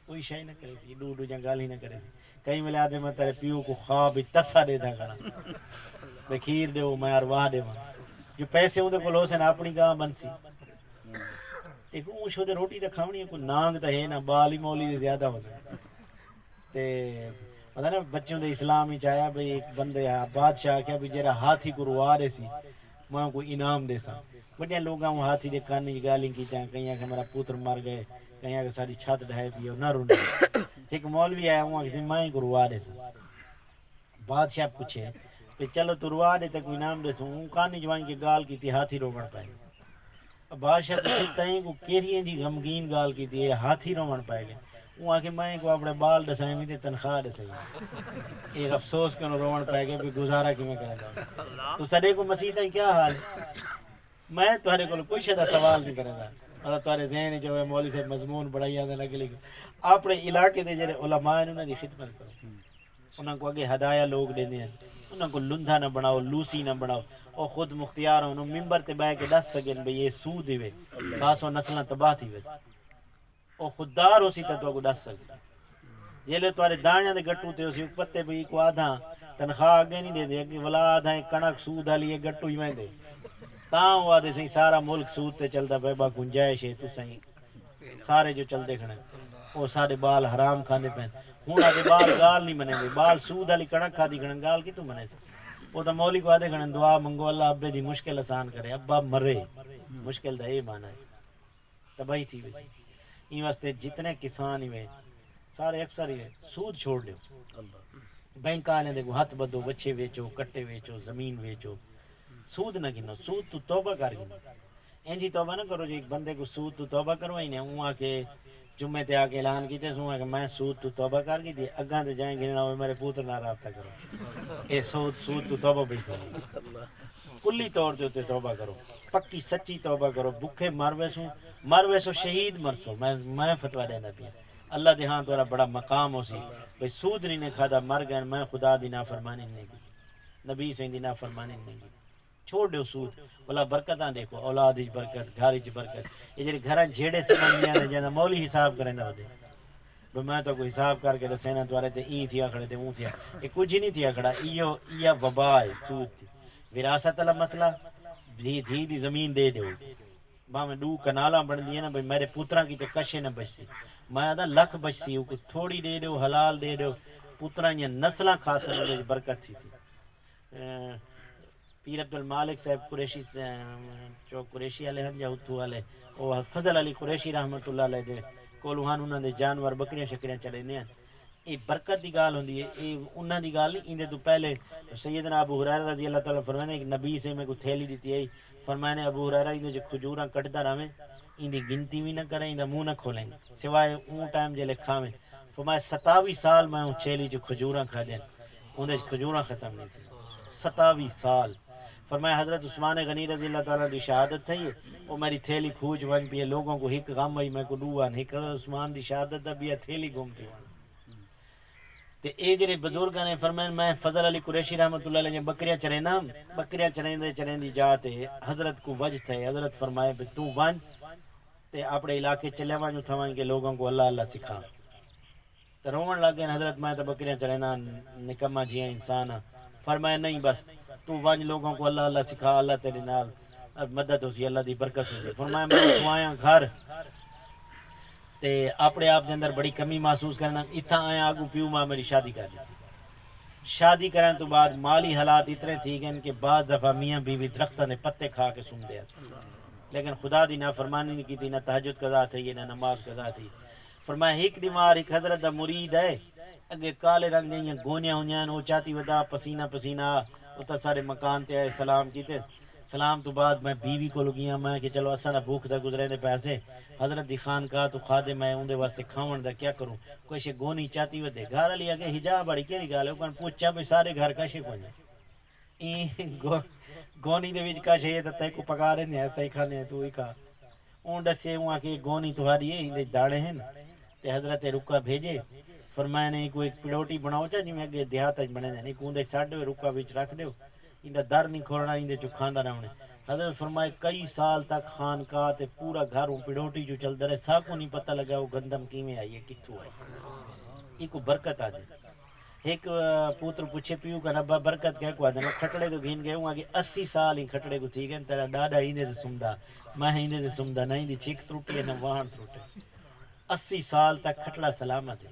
کوئی شے نہ کرے سی ڈو ڈو جنگال ہی نہ کرے سی کہیں ویلے آدھے میں تارے پیو کو خواب تسا دے دا کھڑا بے کھیر دے وہ میں ارواح دے ماں جو پیسے ہوں دے کو لو سے نا اپنی گاہ بن سی ایک اون شو دے روٹی دا کھاونی ہے کوئی نانگ دا ہے نا بالی مولی دے زیادہ ہوتا ہے تے پتہ نا بچوں دے اسلام ہی چاہیا بھئی ایک بندے بادشاہ کیا بھی جیرا ہاتھی کو روا دے سی میں کو انعام دے سا بڑے لوگاں وہ ہاتھی دے کانے کی گالی کی تھا کہیں کہ میرا پوتر مر گئے کہیں کہ ساری چھت ڈھائے پی نہ رونے ایک مولوی آیا وہاں کسی مائیں کو روا دے سا بادشاہ پوچھے کہ چلو تو روا دے تے کوئی انعام دے سا وہ کانی جوائیں کی گال کی تھی ہاتھی رومن پائے بادشاہ پوچھے تائیں کو کیریاں جی غمگین گال کی تھی ہاتھی رومن پائے گئے وہ آکے میں کو اپنے بال ڈسائیں میں تے تنخواہ ڈسائیں ایک افسوس کرو رومن پائے گئے بھی گزارا کی میں کرے گا تو سڑے کو مسیح تائیں کیا حال میں تمہارے کو کوئی شدہ سوال نہیں کرے گا اور تمہارے ذہن جو ہے مولوی سے مضمون بڑھائی آدھے لگے لگے اپنے علاقے دے جڑے علماء ہیں انہوں نے خدمت کرو انہوں کو اگے ہدایہ لوگ دینے ہیں انہوں کو لندھا نہ بناؤ لوسی نہ بناؤ اور خود مختیار ہوں ممبر تے بہ کے دس سکیں بھئی یہ سود ہوئے خاص و نسلیں تباہ تھی ویسے اور خوددار ہو سی تو کو دس سکتے جیلے توارے دانیاں دے گٹو تے اسی پتے بھئی کو آدھا تنخواہ آگے نہیں دے دے کہ ولا آدھا کنک سود آلی یہ گٹو ہی میں دے تاں وہ آدھے سہی سارا ملک سود تے چلتا پہ با گنجائش ہے تو سہی سارے جو چل دے کھڑے وہ سارے بال حرام کھانے پہ ہوں آدھے بال گال نہیں منے گے بال سود آلی کنک کھا دی کھڑے گال کی تو منے سے وہ تو مولی کو آدھے کھڑے دعا منگو اللہ ابے دی مشکل آسان کرے ابا مرے مشکل دا یہ مانا ہے تباہی تھی ویسی این واسطے جتنے کسان ہی ہوئے سارے اکثر ہی سود چھوڑ دیو بینک آنے دیکھو ہاتھ بدو بچے ویچو کٹے ویچو زمین ویچو سود نہ گنو سود تو توبہ کر گنو انجی توبہ نہ کرو جو ایک بندے کو سود تو توبہ کروائی نے ہوں آکے جمعے تے آکے اعلان کیتے سوں کہ میں سود تو توبہ کر گئی تھی اگاں تے جائیں گے نہ میرے پوتر نہ رابطہ کرو اے سود تو توبہ بھی کرو کلی طور تے توبہ کرو پکی سچی توبہ کرو بھوکے مر ویسو شہید مرسو میں فتوی دینا پیا اللہ دے ہاں تورا بڑا مقام ہو سی بھئی سود نہیں نے کھادا مر گئے میں خدا دی نافرمانی نہیں کی نبی سے دی نافرمانی نہیں کی چھوڑ دیو سود بلا برکتاں دیکھو اولاد وچ برکت گھر وچ برکت یہ جڑے گھراں جھیڑے سمجھیاں نے جندا مولی حساب کریندا ہوندے بھئی میں تو کوئی حساب کر کے دسینا توارے تے این تھیا کھڑے تے اون تھیا اے کچھ نہیں تھیا کھڑا ایو وبا ہے سود دی وراثت والا مسئلہ دھی دی زمین دے دیو میں 2 کنالاں بن دی نا بھئی میرے پوتراں کی تے کشے نہ بچسی میں آدھا لکھ بچسی کو تھوڑی دے دیو حلال دے دیو پوتراں یہ نسلاں خاصن دے برکت تھی سی پیر عبد المالک صاحب قریشی جو قریشی والے ہیں یا اتھو والے وہ فضل علی قریشی رحمت اللہ علیہ دے کولوہان انہاں دے جانور بکریاں شکریاں چلے نے یہ برکت دی گال ہوندی ہے یہ انہاں دی گال نہیں ایندے تو پہلے سیدنا ابو ہریرہ رضی اللہ تعالی فرمانے ایک نبی سے میں کو تھیلی دیتی ہے فرمانے ابو ہریرہ ایندے جو کھجوراں کٹدا رہے ایندی گنتی بھی نہ کریں ایندہ منہ نہ کھولیں سوائے اون ٹائم جے کھاویں فرمایا 27 سال میں اون چھیلی جو کھجوراں کھا دیں اوندے کھجوراں ختم نہیں تھی 27 سال فرمایا حضرت عثمان غنی رضی اللہ تعالیٰ دی شہادت تھی وہ میری تھیلی کھوج ون پی لوگوں کو ہک غم آئی میں کو ڈوان ہک حضرت عثمان دی شہادت دا بھی تھیلی گھومتی ون تے اے جڑے بزرگاں نے فرمایا میں فضل علی قریشی رحمت اللہ علیہ بکریاں چرینا بکریاں چریندے جاتے حضرت کو وجہ تھے حضرت فرمایا کہ تو ون تے اپنے علاقے چلے وانجو تھواں کہ لوگوں کو اللہ اللہ سکھا تے روون لگے حضرت میں تے بکریاں چرینا نکما جیاں انسان فرمایا نہیں بس تو ون لوگوں کو اللہ اللہ سکھا اللہ تیرے نال مدد ہوسی اللہ دی برکت ہوسی فرمایا میں تو آیا گھر تے اپنے آپ دے اندر بڑی کمی محسوس کرنا اتھا آیا آگو پیو ماں میری شادی کر دی شادی کرنے تو بعد مالی حالات اتنے تھی کہ ان کے بعض دفعہ میاں بیوی درختہ نے پتے کھا کے سن دیا لیکن خدا دی نافرمانی نہیں کی تھی نہ تہجد قضا تھی نہ نماز قضا تھی فرمایا ایک دیوار ایک حضرت دا مرید ہے اگے کالے رنگ دیاں گونیاں ہویاں وہ چاہتی ودا پسینہ پسینہ اتنا سارے مکان تے آئے سلام کیتے سلام تو بعد میں بیوی کو لگیاں میں کہ چلو اساں بھوک دا گزرے دے پیسے حضرت دی خانقاہ تو خادم میں اون دے واسطے کھاون دا کیا کروں کوئی شے گونی چاہتی ودے گھر والی اگے حجاب بڑی کیڑی گل ہے کون پوچھا بھی سارے گھر کشے کونے گونی دے وچ کشے تے تے کو پکا رہے نے ایسا ہی کھانے تو ہی کھا اون دسے اون کہ گونی تہاڈی ہے دے داڑے ہیں تے حضرت رکا بھیجے فرمایا نے کوئی ایک پڑوٹی بناؤ چا جی میں اگے دیہات بنے دے نہیں کوندے ساڈے رکا وچ رکھ دیو ایندا در نہیں کھولنا ایندے چ کھاندا رہنا حضرت فرمائے کئی سال تک خانقاہ تے پورا گھر پڑوٹی جو چلدا رہے ساکو نہیں پتہ لگا وہ گندم کیویں آئی ہے کتھوں آئی ایک برکت آ جائے ایک پوتر پوچھے پیو کا ربا برکت کہہ کو آدھنا کھٹڑے تو گھین گئے ہوں آگے 80 سال ہی کھٹڑے کو تھی گئے تیرا ڈاڈا ہی دے سمدہ میں ہی دے سمدہ نہ ہی دی چیک تروٹی ہے نہ وہاں تروٹے 80 سال تک کھٹڑا سلامت ہے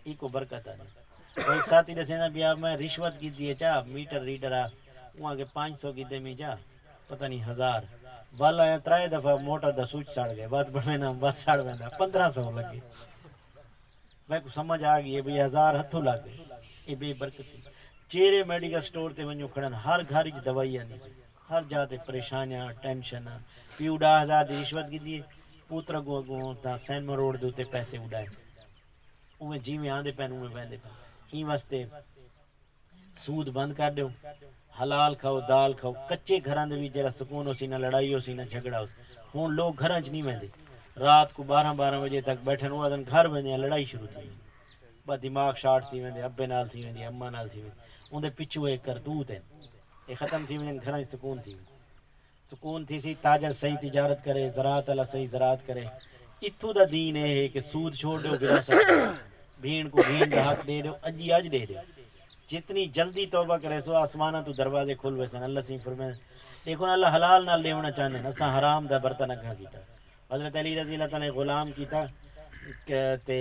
ایک کو برکت آ جائے اور ایک ساتھی دسے نا بیا میں رشوت کی دیئے چاہ میٹر ریڈر آ وہاں کے 500 کی دے میں جا پتہ نہیں 1000 والا یا 3 دفعہ موٹر دا سوچ ساڑ گئے بات بڑھے نا بات ساڑ بہنا 1500 لگے میں کو سمجھ آ گئی ہے بھئی 1000 ہتھوں لگ گئے یہ بے برکتی چیرے میڈیکل سٹور تے ونجو کھڑن ہر گھر وچ دوائیاں نہیں ہر جاتے پریشانیاں ٹینشن پیو 10,000 دی رشوت کی دیے پوتر کو اگوں تا سینما روڈ دے پیسے اڑائے اوے جی میں آندے پین اوے ویندے پین ہی واسطے سود بند کر دیو حلال کھاؤ دال کھاؤ کچے گھراں دے وچ جڑا سکون ہو سی نہ لڑائی ہو سی نہ جھگڑا ہو ہن لوگ گھراں وچ نہیں ویندے رات کو 12 بجے تک بیٹھے نو دن گھر ویندے لڑائی شروع تھی با دماغ شارٹ تھی ویندے ابے نال تھی ویندی اماں نال تھی ویندی اون دے پیچھے ایک کرتوت ہے اے ختم تھی ویندے گھراں وچ سکون تھی سی تاجر صحیح تجارت کرے زراعت والا صحیح زراعت کرے اتھوں دا دین ہے کہ سود چھوڑ دیو وراثت بھین کو بھین دا حق دے دیو اجی اج دے دیو جتنی جلدی توبہ کرے سو آسمانہ تو دروازے کھل ویسن اللہ سے فرمائے دیکھو نا اللہ حلال نال لیونا چاہندے نا اساں حرام دا برتن اگھا کیتا حضرت علی رضی اللہ تعالی غلام کیتا تے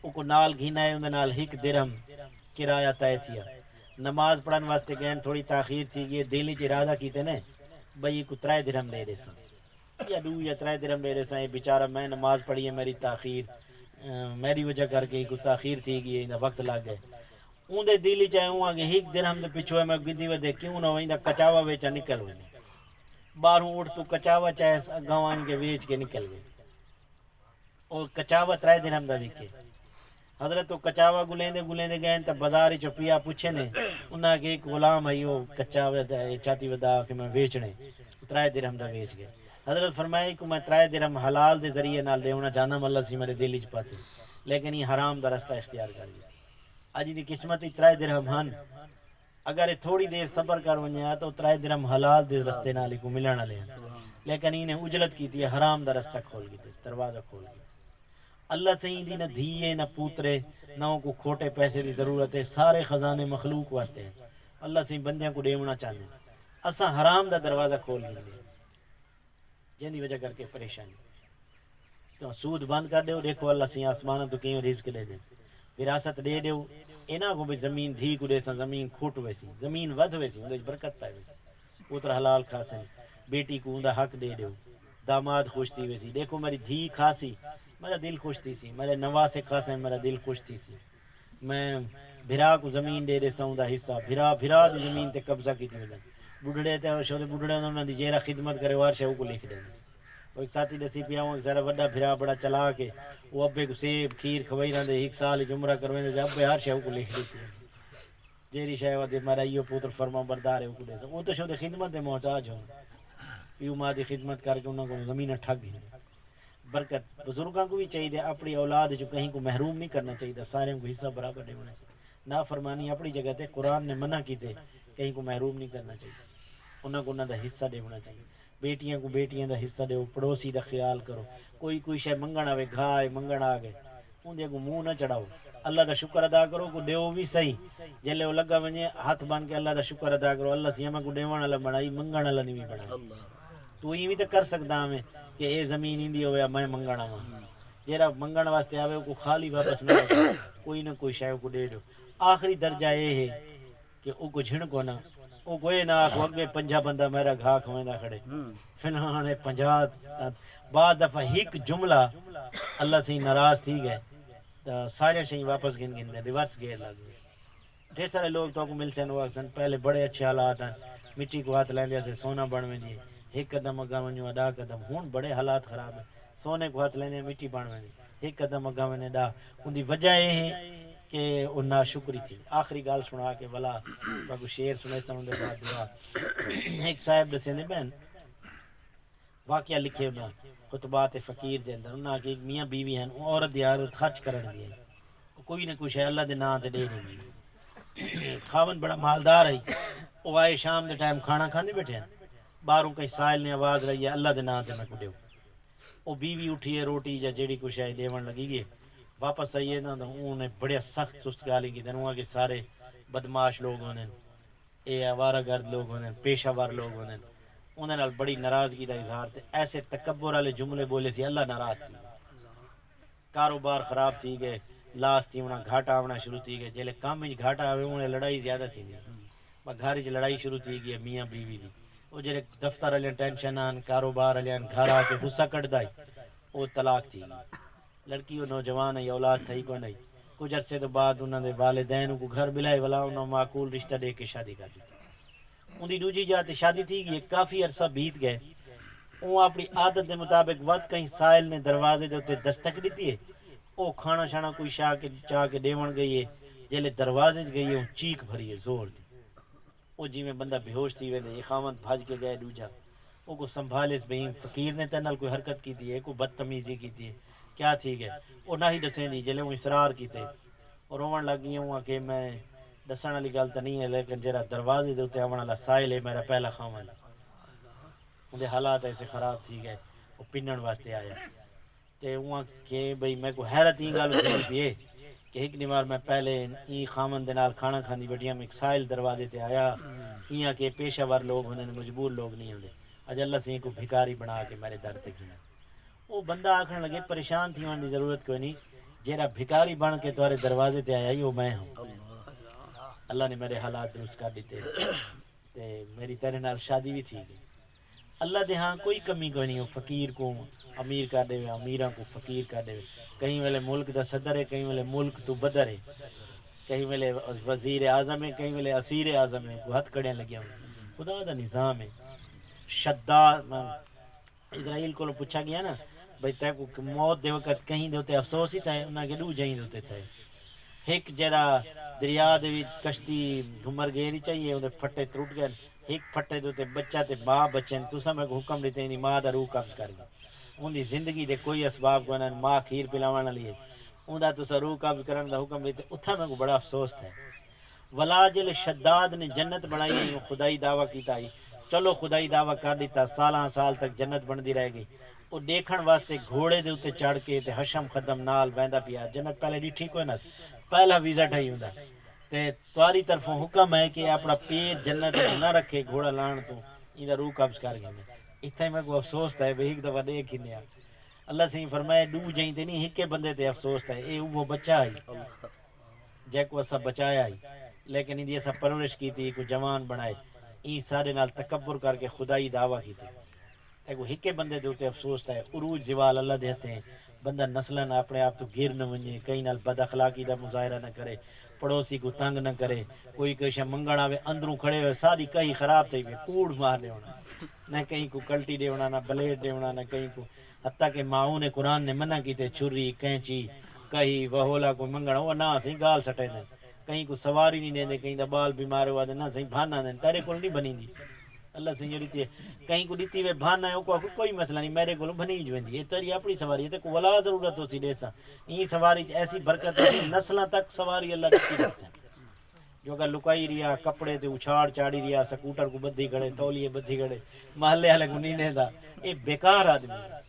او کو نال گھینا ہے اون نال 1 درہم کرایہ طے تھیا نماز پڑھن واسطے گئے تھوڑی تاخیر تھی گئی دل وچ ارادہ کیتے نے بھئی کو 3 درہم دے دے سن یا 2 یا 3 درہم دے دے سن یہ بیچارہ میں نماز پڑھی ہے میری تاخیر میری وجہ کر کے کو تاخیر تھی گئی وقت لگ گئے اون دے دل وچ ہوں کہ 1 درہم دے پیچھے میں گدی ودے کیوں نہ ویندا کچاوا ویچا نکل وے باہروں اٹھ تو کچاوا چاہے گاواں کے ویچ کے نکل گئے اور کچاوا 3 درہم دا وکے حضرت تو کچاوا گلیندے گئے تے بازار وچ پیا پوچھے نے انہاں کے ایک غلام ہے وہ کچاوا چاتی ودا کہ میں بیچنے 3 درہم دا بیچ گئے حضرت فرمایا کہ میں 3 درہم حلال دے ذریعے نال لیونا چاہنا اللہ سی میرے دل وچ پاتے لیکن یہ حرام دا رستہ اختیار کر لیا اج دی قسمت 3 درہم ہن اگر تھوڑی دیر صبر کر ونیا تو 3 درہم حلال دے رستے نال کو ملن والے لیکن انہیں اجلت کیتی ہے حرام دا رستہ کھول کے دروازہ کھول کے اللہ سے دی نہ دھیے نہ پوترے نہ کو کھوٹے پیسے دی ضرورت ہے سارے خزانے مخلوق واسطے ہیں اللہ سے بندیاں کو دیونا چاہتے ہیں اساں حرام دا دروازہ کھول دیں جن دی وجہ کر کے پریشانی تو سود بند کر دیو دیکھو اللہ سے آسمان تو کیوں رزق دے دیں وراثت دے دیو اینا کو بھی زمین دھی کو دے سن زمین کھوٹ ویسی زمین ود ویسی اندر برکت پائے ویسی پوتر حلال کھا سن بیٹی کو اندر حق دے دیو داماد خوش تھی ویسی دیکھو میری دھی کھاسی میرا دل خوش تھی سی میرے نواسے خاص ہیں میرا دل خوش تھی سی میں بھرا کو زمین دے دیتا ہوں دا حصہ بھرا دی زمین تے قبضہ کی تھی بڑھڑے تے شو بڑھڑے انہوں نے جیرا خدمت کرے وار شاہ کو لکھ دیں وہ ایک ساتھی دسی پیا ہوں ایک سارا بڑا بھرا بڑا چلا کے وہ ابے کو سیب کھیر کھوائی رہا دے 1 سال جمرہ کرویں دے ابے ہر شاہ کو لکھ دیتی ہے جیری شاہ ودے میرا ایو پوتر فرما بردار ہے وہ کو دے سو وہ تو شو دے خدمت دے محتاج ہوں پیو ماں دی خدمت کر کے انہوں کو زمین ٹھگ گئی برکت بزرگاں کو بھی چاہیے اپنی اولاد جو کہیں کو محروم نہیں کرنا چاہیے سارے کو حصہ برابر نہیں ہونا چاہیے نافرمانی اپنی جگہ تے قرآن نے منع کی تے کہیں کو محروم نہیں کرنا چاہیے انہوں کو انہوں دا حصہ دے ہونا چاہیے بیٹیاں کو بیٹیاں دا حصہ دے پڑوسی دا خیال کرو کوئی شے منگن آوے گھائے منگن آگے ان دے کو منہ نہ چڑھاؤ اللہ دا شکر ادا کرو کو دیو بھی صحیح جلے وہ لگا ونجے ہاتھ بن کے اللہ دا شکر ادا کرو اللہ سیما کو دیوان اللہ بنائی منگن اللہ نہیں بنائی تو یہ بھی تو کر سکتا ہمیں کہ اے زمین ہی ہویا میں منگنا ہوں جیرا منگن واسطے آوے کو خالی واپس نہ کوئی نہ کوئی شے کو دے دو آخری درجہ یہ ہے کہ او کو جھن کو نہ او کوئی نہ آکھو اگے 50 بندہ میرا گھا کھویندا کھڑے فنہانے 50 بعد دفعہ ایک جملہ اللہ سے ناراض تھی گئے سارے شئی واپس گن دے ریورس گئے لگ گئے ڈھیر سارے لوگ تو کو مل سن وقت پہلے بڑے اچھے حالات ہیں مٹی کو ہاتھ لیندے سے سونا بن ویندی 1 قدم اگا ونجو ادا قدم ہون بڑے حالات خراب ہیں سونے کو ہاتھ لیندے مٹی بن ویندی 1 قدم اگا ونجو ادا ان دی وجہ یہ ہے کہ وہ ناشکری تھی آخری گال سنا کے بلا باکو شیر سنے سن دے بعد دعا ایک صاحب دسے نے بہن واقعہ لکھے میں خطبات فقیر دے اندر انہاں کہ ایک میاں بیوی ہیں عورت دی عادت خرچ کرن دی کوئی نہ کچھ ہے اللہ دے نام تے دے نہیں خاون بڑا مالدار ہے وہ آئے شام دے ٹائم کھانا کھاندے بیٹھے ہیں باہروں کہیں سائل نے آواز رہی ہے اللہ دے نام تے میں کو دیو وہ بیوی اٹھی ہے روٹی یا جیڑی کچھ ہے دیون لگی گئے واپس آئیے نا تو انہوں نے بڑے سخت سست گالی کی دنوں کہ سارے بدماش لوگ ہونے اے آوارہ گرد لوگ ہونے پیشہ ور لوگ ہونے انہوں نے بڑی ناراضگی کا اظہار تھے ایسے تکبر والے جملے بولے سی اللہ ناراض تھی کاروبار خراب تھی گئے لاس تھی انہیں گھاٹا آنا شروع تھی گئے جیلے کام میں گھاٹا آئے انہیں لڑائی زیادہ تھی گئی گھر چ لڑائی شروع تھی گئی میاں بیوی دی وہ جیلے دفتر والے ٹینشن آن کاروبار والے گھر آ کے غصہ کٹ دائی وہ طلاق تھی لڑکی وہ نوجوان ہے اولاد تھی کو نہیں کچھ عرصے تو بعد انہوں نے والدین کو گھر بلائے والا انہوں معقول رشتہ دے کے شادی کر دی ان کی دوجی جاتے شادی تھی کہ کافی عرصہ بیت گئے وہ اپنی عادت کے مطابق وقت کہیں سائل نے دروازے دے اتنے دستک دیتی ہے وہ کھانا شانا کوئی چاہ کے دیون گئی ہے جیلے دروازے گئی ہے وہ چیخ بھری ہے زور دی وہ جی میں بندہ بے ہوش تھی ویندے خاوند بھاج کے گئے دوجا وہ کو سنبھالے اس بہیم فقیر نے تنال کوئی حرکت کی تھی ہے کوئی بدتمیزی کی تھی ہے کیا تھی گئے وہ نہ ہی دسیں دی جلے وہ اصرار کیتے اور رومن لگ گئی ہوں کہ میں دسن والی گل تو نہیں ہے لیکن جرا دروازے دے اتنے آن والا سائل ہے میرا پہلا خاوند اندے حالات ایسے خراب تھی گئے وہ پنن واسطے آیا تے وہاں کہ بھئی میں کو حیرت ہی گل ہوئی پیے کہ ایک نمار میں پہلے ای خامن دے نال کھانا کھاندی بیٹھیا میں ایک سائل دروازے تے آیا ایاں کہ پیشہ ور لوگ ہوندے مجبور لوگ نہیں ہوندے اج اللہ سے کو بھکاری بنا کے میرے در تے گھنا وہ بندہ آکھن لگے پریشان تھی ہونے دی ضرورت کوئی نہیں جیڑا بھکاری بن کے تمہارے دروازے تے آیا وہ میں ہوں اللہ نے میرے حالات درست کر دیتے تے میری تیرے نال شادی بھی تھی گئی اللہ دے ہاں کوئی کمی کوئی نہیں ہو فقیر کو امیر کر دے امیراں کو فقیر کر دے کہیں ویلے ملک دا صدر ہے کہیں ویلے ملک تو بدر ہے کہیں ویلے وزیر اعظم ہے کہیں ویلے اسیر اعظم ہے ہاتھ کڑیاں لگیا ہوں خدا دا نظام ہے شداد اسرائیل کو پوچھا گیا نا بھئی تے کو موت دے وقت کہیں دے ہوتے افسوس ہی تھا انہاں کے دو جائیں ہوتے تھے ایک جرا دریا دے کشتی گھمر گئے نہیں چاہیے انہیں پھٹے ٹوٹ گئے ایک پھٹے دے بچہ تے ماں بچے تو سمے کو حکم دیتے ہیں ماں دا روح قبض کر گئی ان دی زندگی دے کوئی اسباب کو نہ ماں کھیر پلاوان والی ہے ان دا تو روح قبض کرن دا حکم دیتے اتھا میں کو بڑا افسوس تھا ولا جل شداد نے جنت بنائی خدائی دعویٰ کیتا ہی چلو خدائی دعویٰ کر دیتا سالاں سال تک جنت بن دی رہ گئی وہ دیکھن واسطے گھوڑے دے اتنے چڑھ کے تے حشم ختم نال ویندا پیا جنت پہلے ڈیٹھی کوئی نہ پہلا ویزا ٹھائی ہوندا تے تمہاری طرفوں حکم ہے کہ اپنا پیٹ جنت نہ رکھے گھوڑا لان تو ایندا روح قبض کر گئے اتنے میں کو افسوس تھا بھئی ایک دفعہ دیکھ ہی نہیں اللہ سے فرمایا دو جائیں تے نہیں ایک بندے تے افسوس تھا اے وہ بچہ آئی جے کو سب بچایا آئی لیکن ان دی ایسا پرورش کی تھی کو جوان بنائے این سارے نال تکبر کر کے خدائی دعویٰ کی تھی ایک وہ ہکے بندے دے تے افسوس تھا عروج زوال اللہ دیتے ہیں بندہ نسلن اپنے آپ تو گر نہ ونجے کہیں نال بد اخلاقی دا مظاہرہ نہ کرے پڑوسی کو تنگ نہ کرے کوئی کشا منگن آوے اندروں کھڑے ہوئے ساری کہیں خراب تھی ہوئے کوڑ مار دے ہونا نہ کہیں کو کلٹی دے ہونا نہ بلیڈ دے ہونا نہ کہیں کو حتیٰ کہ ماؤں نے قرآن نے منع کی تے چھری کینچی کہیں وہولا کو منگن وہ نہ سی گال سٹے دیں کہیں کو سواری نہیں دیں دے کہیں دا بال بیمار ہوا دے نہ صحیح بھانا دیں تیرے کو نہیں بنی دی اللہ سے جو دیتی ہے کہیں کو دیتی ہوئے بھانا ہے وہ کوئی مسئلہ نہیں میرے کو بنی جو دی یہ تیری اپنی سواری ہے تے کو ولا ضرورت ہو سی دے سا یہ سواری ایسی برکت ہے نسلوں تک سواری اللہ دیتی رکھتے ہیں جو اگر لکائی رہا کپڑے تے اچھاڑ چاڑی رہا سکوٹر کو بدھی کھڑے تولیے بدھی کھڑے محلے والے کو نہیں دا یہ بیکار آدمی ہے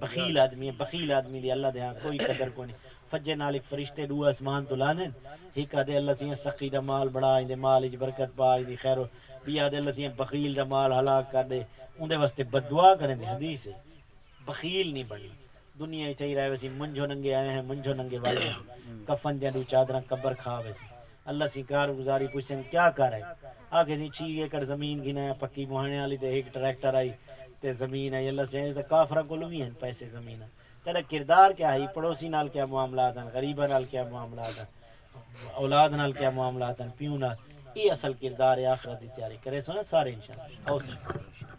بخیل آدمی ہے بخیل آدمی دی اللہ دے ہاں کوئی قدر کو نہیں فجے نال ایک فرشتے دو آسمان تو لا دین ایک آدھے اللہ سے سخی دا مال بڑھا اندے مال اچ برکت پا اندی خیر بھی آدھے اللہ سے بخیل دا مال ہلاک کر دے اندے واسطے بددعا کریں دے حدیث ہے بخیل نہیں بنی دنیا ہی رہے ویسی منجھو ننگے آئے ہیں منجھو ننگے والے ہیں کفن دیا دو چادرہ قبر کھا ویسی اللہ سی کار گزاری پوچھیں کیا کر ہے آگے سی 6 ایکڑ زمین گنا پکی مہانے والی تے ایک ٹریکٹر آئی تے زمین ہے اللہ سے کافرہ کو بھی ہیں پیسے زمین ہے تیرا کردار کیا ہے پڑوسی نال کیا معاملات ہیں غریبہ نال کیا معاملات ہیں اولاد نال کیا معاملات ہیں پیوں نال یہ اصل کردار ہے آخرت دی تیاری کرے سو نا سارے انشاءاللہ